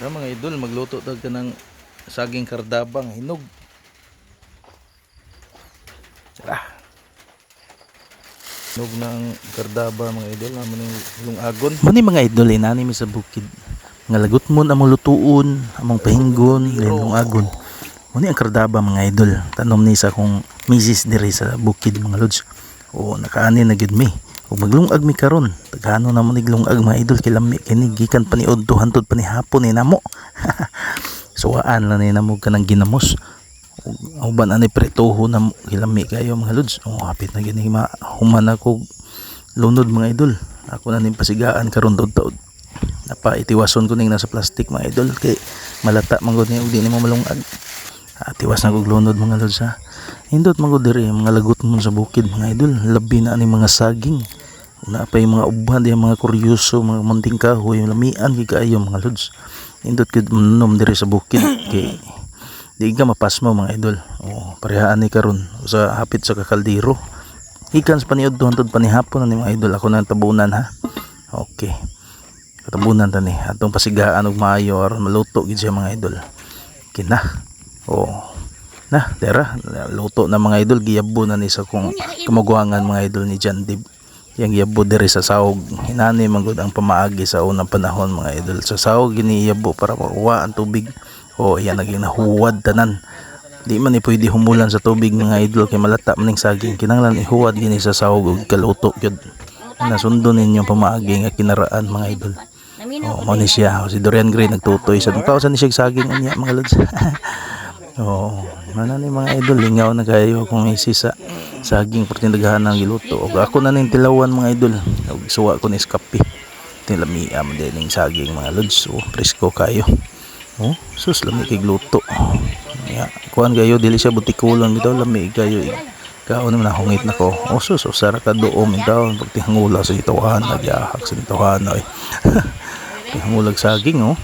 Tara mga idol, magluto tag ka ng saging kardabang hinog. Tara. Hinog ng kardaba mga idol, naman yung agon. Mani mga idol, inani mi sa bukid. Nga lagot mo among lutuon, among pahinggon, yung agon. Mani ang kardaba mga idol. Tanom ni sa kong misis diri sa bukid mga lods. O nakaani na gid mi. Ug maglungag mi karon, taghano na mo niglungag mga idol kay lami kini gikan pa ni udto hantod pa ni hapon ni namo. Suwaan lang ni namo kanang ginamos. Ug uban ani pretoho na kilami kayo mga lods. Oh hapit na gini human ako lunod mga idol. Ako na ning pasigaan karon taud-taud. Napaitiwason ko ning nasa plastic mga idol kay malata man gud ni ug di ni mo malungag. Tiwas na kog lunod mga lods ha. Hindot man gud diri mga lagot mo sa bukid mga idol, labi na ani mga saging. Na pa yung mga uban, yung mga kuryoso, mga munting kahoy, yung lamian kaayo mga lods. Hindot gud manom diri sa bukid kay di ka mapasmo mga idol. Oh, parehaan ni karon sa hapit sa kakaldiro. Ikan sa paniud hantod panihapon ani mga idol ako nang tabunan ha. Okay. Katabunan tani atong pasigaan og maayo aron maluto gid siya mga idol. Kina. Oh. Na, tara, luto na mga idol, giyabo na ni sa kung kamaguangan mga idol ni John Dib. Yang giyabo diri sa sahog. Hinani man gud ang pamaagi sa unang panahon mga idol. Sa sahog giniyabo para makuha ang tubig. O yan naging nahuwad tanan. Di man ni pwede humulan sa tubig mga idol kay malata man ning saging. Kinahanglan ihuwad gini sa sahog ug kaluto gyud. Nasundo ninyo pamaagi nga kinaraan mga idol. Oh, mo ni siya si Dorian Gray nagtutoy sa tawsan ni siya saging unya mga lods. Oh, mana ni mga idol lingaw na kayo kung isisa saging pertindagahan ng giluto. Og ako na ning tilawan mga idol. Og suwa ko ni skapi. Tilamiya man din ning saging mga lods. Oh, presko kayo. Oh, sus lami kay gluto. Ya, kuan kayo dili siya butikulan bitaw lami kayo. Kaon naman hungit nako. Oh, sus usara ka doom bitaw pagtihangula sa itawahan nagyahak sa itawahan oy. Tihangulag saging oh.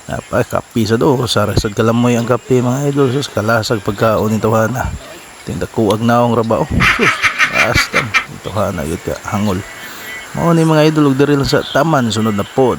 Napay kapi sa do sa resad kalamoy ang kape mga idol sus kalasag pagkaon ni tawhana tinda kuag naong rabaw sus astan tawhana yun ka hangol mao ni mga idol og diri lang sa taman sunod na pod.